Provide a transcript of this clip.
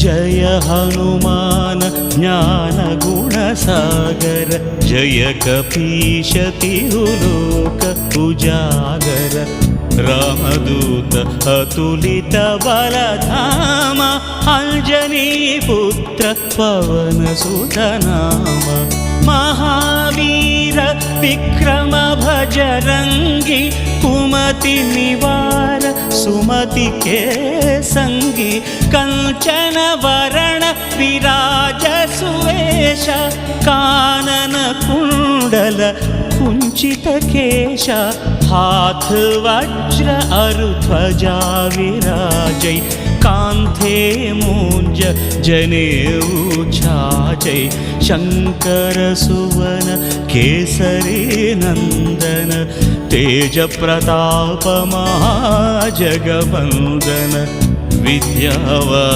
जय हनुमान ज्ञानगुणसागर जय कपीश तिरुलोक उजागर रामदूत अतुलित बलधाम अंजनीपुत्र पवनसुत नाम महावीर विक्रम भजरंगी कुमति निवार सुमति के संगी कंचन वरण विराज सुवेश कानन कुंडल कुंचित केश हाथ वज्र अरुध्वजा विराजै कांधे मूंज जनेऊ छाजै शंकर सुवन केसरी नंदन तेज प्रताप महाजगवंदन विद्यावान